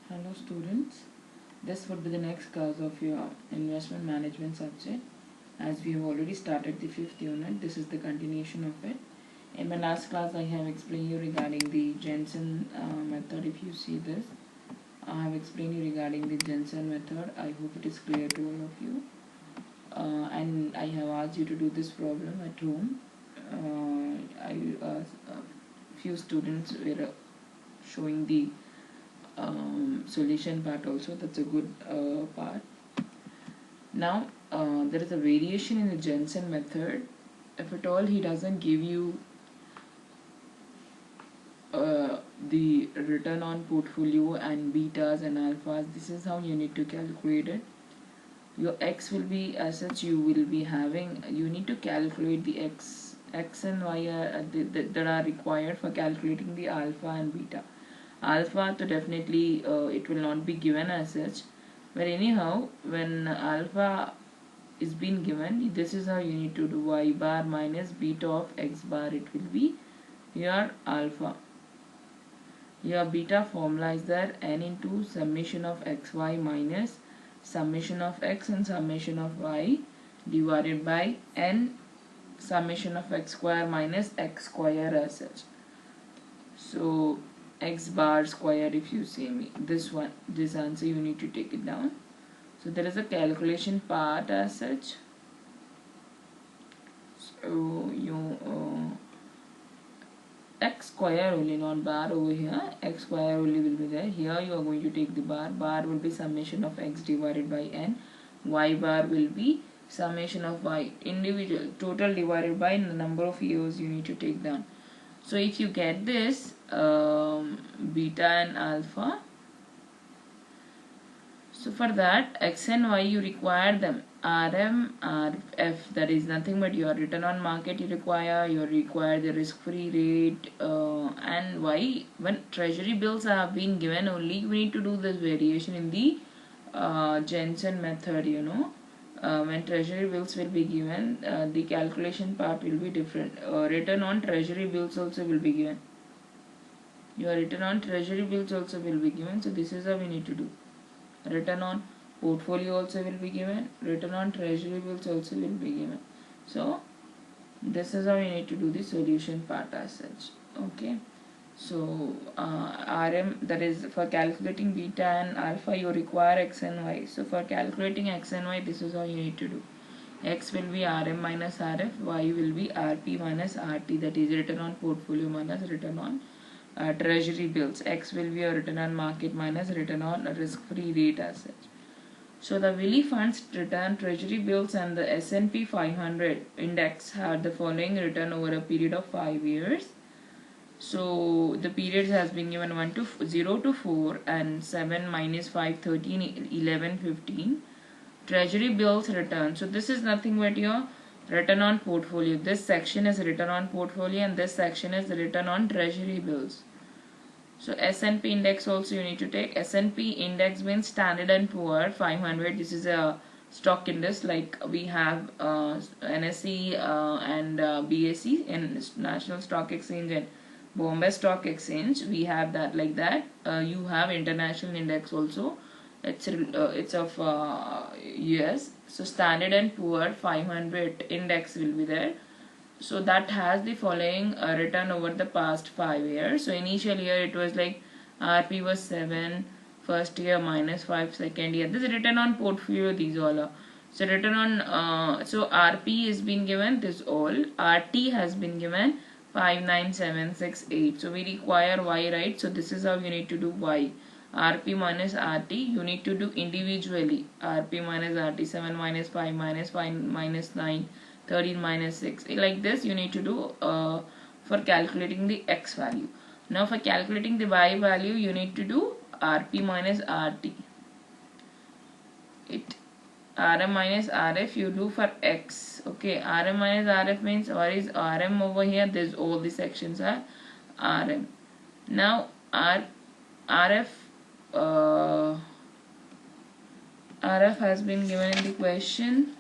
Hello students, this would be the next class of your investment management subject. As we have already started the 5th unit, this is the continuation of it. In my last class I have explained you regarding the Jensen method. If you see this, I have explained you regarding the Jensen method. I hope it is clear to all of you. And I have asked you to do this problem at home. Few students were showing the solution part also. That's a good part. Now there is a variation in the Jensen method. If at all he doesn't give you the return on portfolio and betas and alphas, this is how you need to calculate it. Your x will be as such, you will be having, you need to calculate the x and y that are required for calculating the alpha and beta. Alpha, so definitely it will not be given as such, but anyhow when alpha is being given, this is how you need to do. Y bar minus beta of x bar, it will be your alpha. Your beta formula is there, n into summation of xy minus summation of x and summation of y divided by n summation of x square minus x square as such. So x bar square, if you see me, this answer you need to take it down. So there is a calculation part as such. So you x square only, not bar over here, x square only will be there. Here you are going to take the bar will be summation of x divided by n, y bar will be summation of y, individual total divided by the number of years you need to take down. So if you get this beta and alpha, so for that x and y you require them, RM, RF, that is nothing but your return on market you require the risk-free rate, and y, when treasury bills have been given only, you need to do this variation in the Jensen method, you know. When treasury bills will be given, the calculation part will be different. Return on treasury bills also will be given. Your return on treasury bills also will be given. So this is how we need to do. Return on portfolio also will be given. Return on treasury bills also will be given. So this is how we need to do the solution part as such. Okay. So RM, that is for calculating beta and alpha, you require x and y. So for calculating x and y, this is how you need to do. X will be RM minus RF, y will be RP minus RT, that is return on portfolio minus return on treasury bills. X will be a return on market minus return on risk-free rate as such. So the Willy funds return treasury bills and the S&P 500 index had the following return over a period of 5 years. So the periods has been given 0 to 4 and 7, minus 5, 13, 11, 15. Treasury bills return. So this is nothing but your return on portfolio. This section is return on portfolio and this section is return on treasury bills. So S&P index also you need to take. S&P index means Standard and Poor 500. This is a stock index, like we have NSE and BSE and National Stock Exchange and Bombay Stock Exchange. We have that like that. You have international index also. It's of US. So Standard and Poor 500 index will be there. So that has the following return over the past 5 years. So initial year it was like RP was 7, first year minus 5, second year. This is return on portfolio, these all are. So return on, so RP is been given, this all. RT has been given 5, 9, 7, 6, 8. So we require Y, right? So this is how you need to do Y. RP minus RT, you need to do individually. RP minus RT, 7 minus 5 minus 9, 13 minus 6. Like this you need to do for calculating the X value. Now for calculating the Y value, you need to do RP minus RT. RM minus RF you do for X. Okay, RM minus RF means what is RM over here? There's all the sections are RM. Now RF has been given in the question.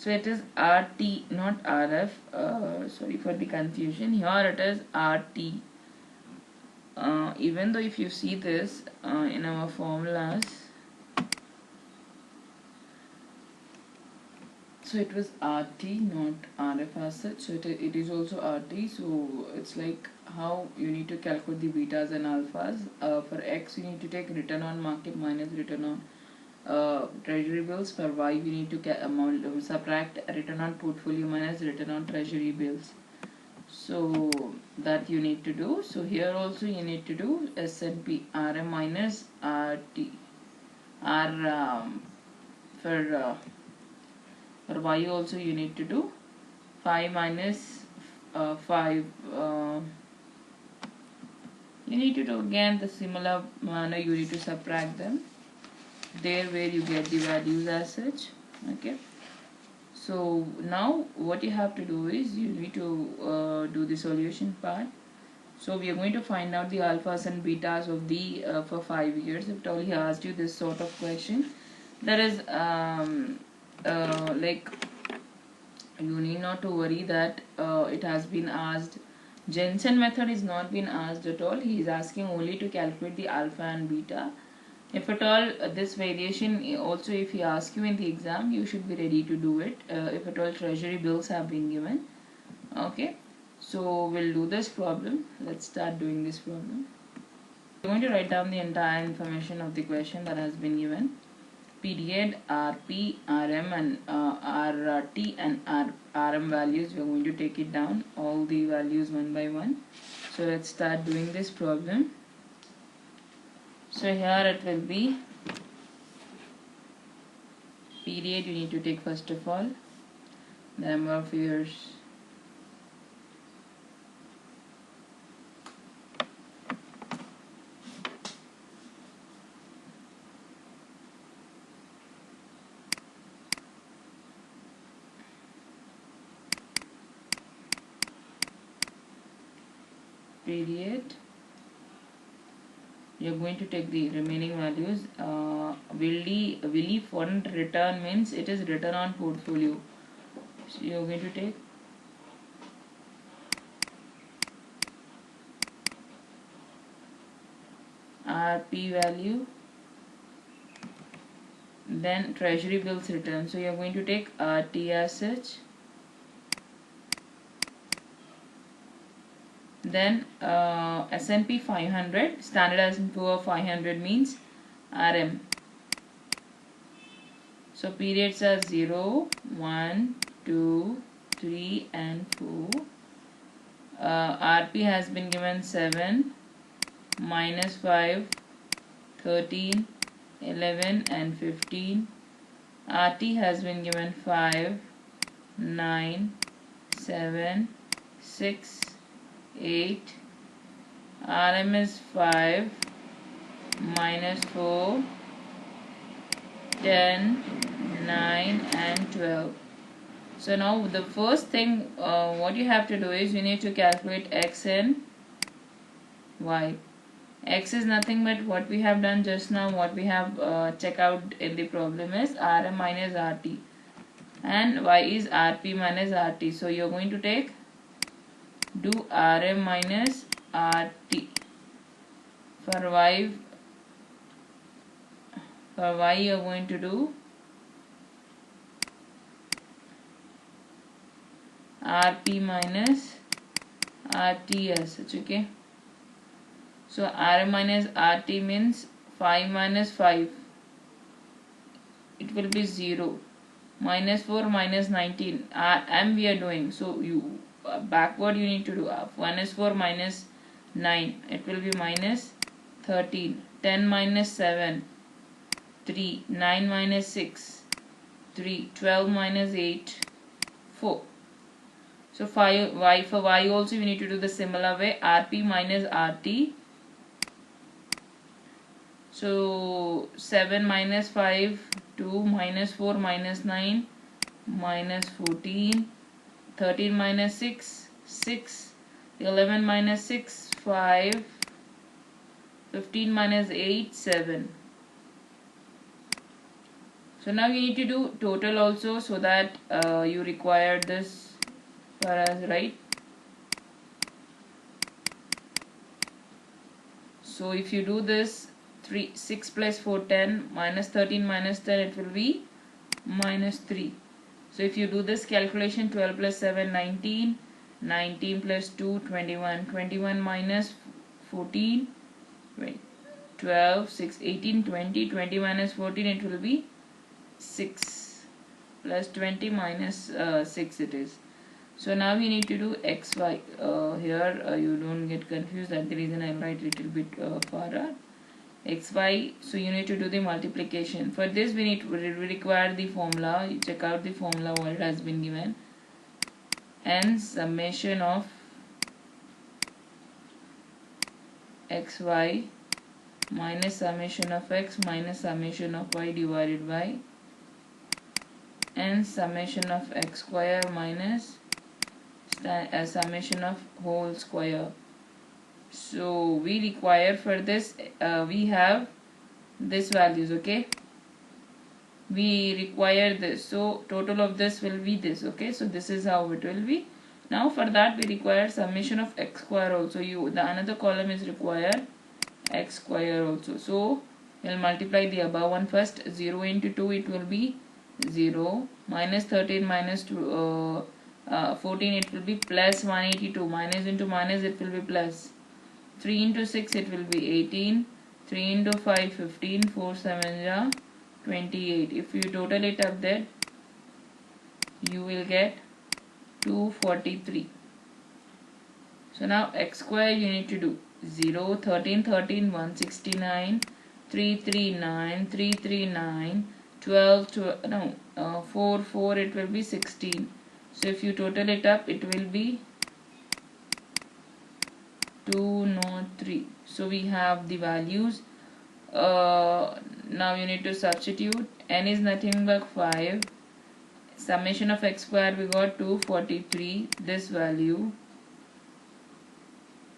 So it is RT, not RF. Sorry for the confusion. Here it is RT. Even though if you see this in our formulas, so it was RT, not RF as such. So it is also RT. So it's like how you need to calculate the betas and alphas. For X, you need to take return on market minus return on treasury bills. For Y, you need to subtract return on portfolio minus return on treasury bills. So that you need to do. So here also you need to do S&P RM minus RT. For Y also you need to do 5 minus 5. You need to do again the similar manner. You need to subtract them there where you get the values as such. Okay. So now what you have to do is you need to do the solution part. So we are going to find out the alphas and betas of the for 5 years. If at all he asked you this sort of question, that is like you need not to worry that it has been asked. Jensen method is not been asked at all. He is asking only to calculate the alpha and beta. If at all this variation also if he asks you in the exam, you should be ready to do it if at all treasury bills have been given. Okay, so we'll do this problem. Let's start doing this problem. We're going to write down the entire information of the question that has been given. Period, RP, RM and RT and RM values. We're going to take it down, all the values one by one. So let's start doing this problem. So here it will be period. You need to take first of all the number of years. Period. You are going to take the remaining values. Will fund return means it is return on portfolio. So you are going to take RP value, then treasury bills return. So you are going to take RT as such. Then S&P 500, standard & Poor 500 means RM. So periods are 0, 1, 2, 3 and 4. RP has been given 7, minus 5, 13, 11 and 15. RT has been given 5, 9, 7, 6, 8. RM is 5, minus 4, 10, 9 and 12. So now the first thing what you have to do is you need to calculate X and Y. X is nothing but what we have done just now, what we have checked out in the problem is RM minus RT, and Y is RP minus RT. So you are going to do RM minus RT. For Y you are going to do RP minus RT as such. Okay, so RM minus RT means 5 minus 5, it will be 0, minus 4 minus 19. RM we are doing, so you backward you need to do 1 is 4 minus 9, it will be minus 13, 10 minus 7, 3, 9 minus 6, 3, 12 minus 8, 4. So for Y also we need to do the similar way, RP minus RT. So 7 minus 5, 2, minus 4 minus 9, minus 14, 13 minus 6, 6, 11 minus 6, 5, 15 minus 8, 7. So now you need to do total also, so that you require this for us, right? So if you do this, 6 plus 4 10, minus 13 minus 10, it will be minus 3. So if you do this calculation, 12 plus 7 19, 19 plus 2 21, 21 minus 14, 12, 6, 18, 20, 20 minus 14, it will be 6, plus 20 minus 6 it is. So now we need to do xy. Here you don't get confused, that's the reason I write a little bit far xy. So you need to do the multiplication. For this we require the formula. You check out the formula what it has been given. And summation of xy minus summation of x minus summation of y divided by and summation of x square minus summation of whole square. So we require for this we have this values, okay? We require this, so total of this will be this, okay? So this is how it will be. Now for that we require summation of x square also. The another column is required x square also. So we'll multiply the above one first. 0 into 2 it will be 0, minus 13 minus 2 14 it will be plus 182, minus into minus it will be plus. 3 into 6 it will be 18, 3 into 5 15, 4 7 28. If you total it up there, you will get 243. So now x square you need to do 0, 13 13, 169, 339, 339, 12, 4 4 it will be 16. So if you total it up, it will be 203. So we have the values. Now you need to substitute. N is nothing but 5. Summation of x square we got 243. This value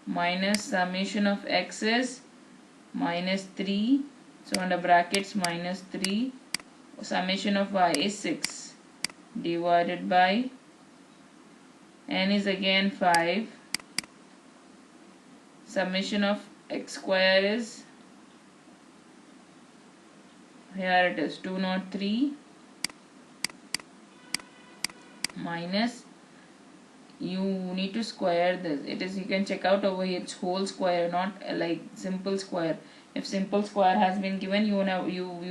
minus summation of x is minus 3. So under brackets minus 3. Summation of y is 6 divided by n is again 5. Summation of x square is, here it is 203 minus, you need to square this. It is, you can check out over here, it's whole square, not like simple square. If simple square has been given, you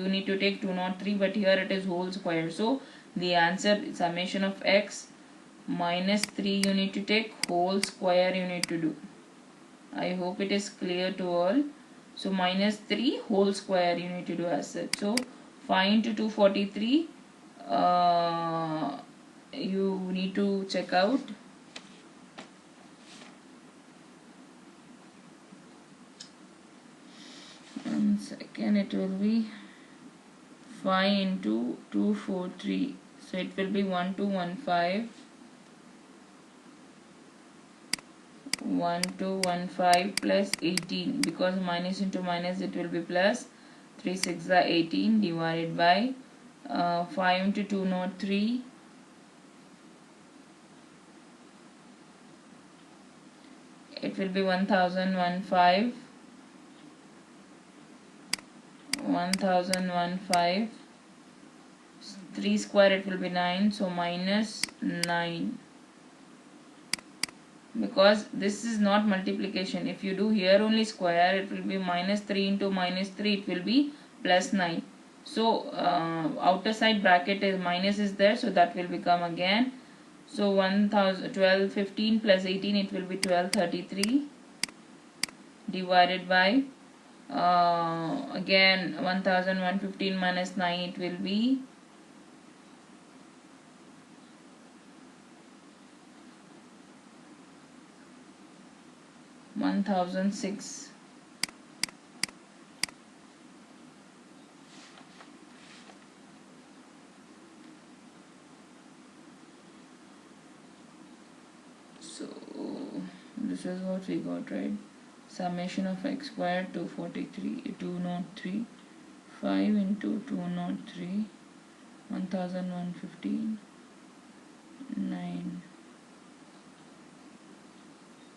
need to take 203, but here it is whole square. So the answer, summation of x minus 3 you need to take, whole square you need to do. I hope it is clear to all. So minus 3 whole square you need to do as such. So 5 into 243 you need to check out. One second, it will be 5 into 243. So it will be 1215. 1215 plus 18, because minus into minus it will be plus. 3 6 are 18 divided by 5 into 203. It will be 1015. 1015. 3 square it will be 9, so minus 9. Because this is not multiplication. If you do here only square, it will be minus 3 into minus 3, it will be plus 9. So outer side bracket is minus is there, so that will become again. So 1215 plus 18, it will be 1233 divided by again 1115 minus 9, it will be 1006. So this is what we got, right? Summation of x squared 243, 203, 5 into 203 1115, 9,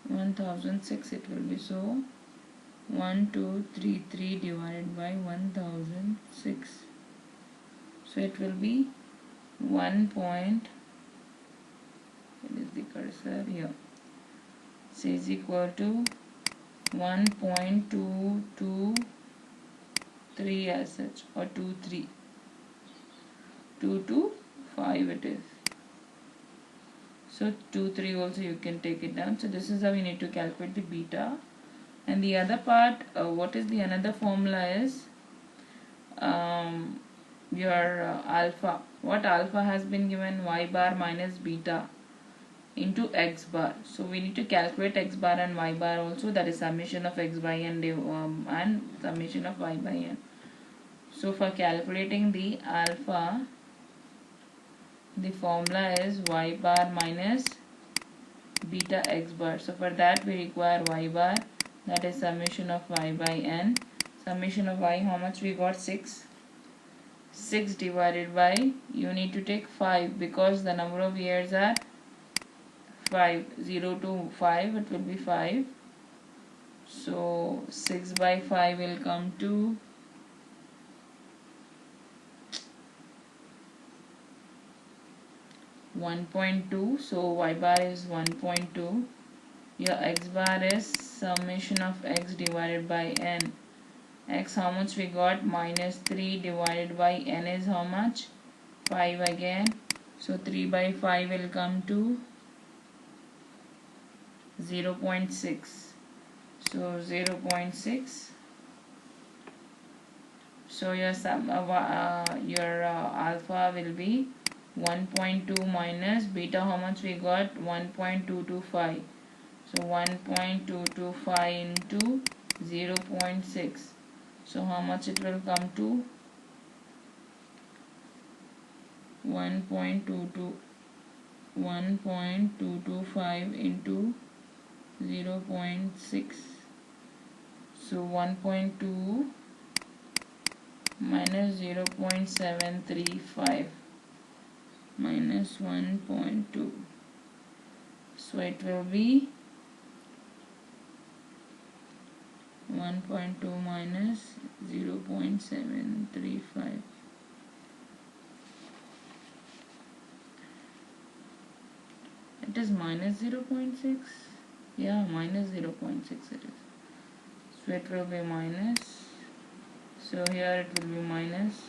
1006 it will be. So 1233 divided by 1006. So it will be 1 point, it is the cursor here, so is equal to 1.223 as such, or 225 it is. So 23 also you can take it down. So this is how we need to calculate the beta. And the other part, what is the another formula is your alpha. What alpha has been given? Y bar minus beta into x bar. So we need to calculate x bar and y bar also, that is summation of x by n and summation of y by n. So for calculating the alpha, the formula is y bar minus beta x bar. So for that we require y bar, that is summation of y by n. Summation of y, how much we got? 6. 6 divided by, you need to take 5 because the number of years are 5, 0 to 5, it will be 5. So 6 by 5 will come to 1.2. So y bar is 1.2. Your x bar is summation of x divided by n. X, how much we got? Minus 3 divided by n is how much? 5 again. So 3 by 5 will come to 0.6. So 0.6. So your alpha will be 1.2 minus beta, how much we got? 1.225. So 1.225 into 0.6. So how much it will come to? 1.225 into 0.6. So 1.2 minus 0.735 minus 1.2. So it will be 1.2 minus 0.735. It is minus 0.6. Yeah, minus 0.6 it is. So it will be minus. So here it will be minus.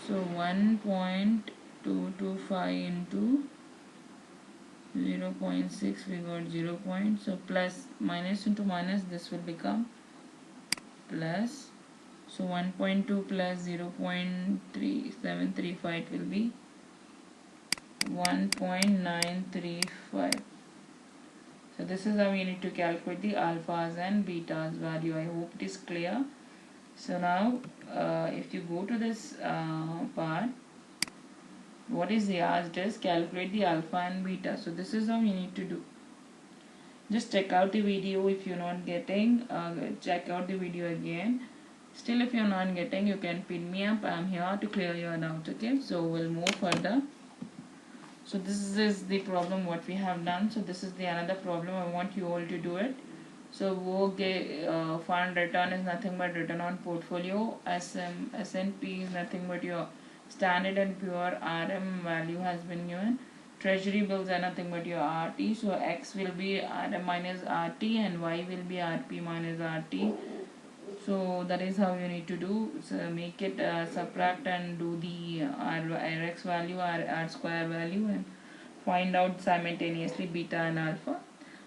So 1.225 into 0.6, we got 0. So plus, minus into minus, this will become plus. So 1.2 plus 0.3735, it will be 1.935. So this is how we need to calculate the alphas and betas value. I hope it is clear. So now if you go to this part, what is the asked is calculate the alpha and beta. So this is how you need to do. Just check out the video. If you're not getting, check out the video again. Still, if you're not getting, you can pin me up. I'm here to clear your doubt. Okay, so we'll move further. So this is the problem what we have done. So this is the another problem. I want you all to do it. So work fund return is nothing but return on portfolio. S&P is nothing but your standard and pure RM value has been given. Treasury bills are nothing but your RT. So X will be RM minus RT and Y will be RP minus RT. So that is how you need to do. So make it subtract and do the RX value, R square value, and find out simultaneously beta and alpha.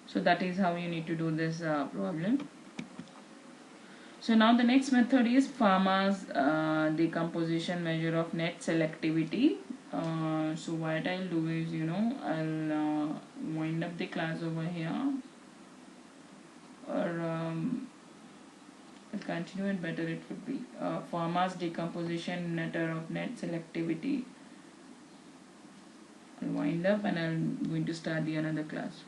So that is how you need to do this problem. So now the next method is Pharma's decomposition measure of net selectivity. So what I'll do is, I'll wind up the class over here, or I'll continue it better. It would be Pharma's decomposition measure of net selectivity. I'll wind up and I'm going to start the another class.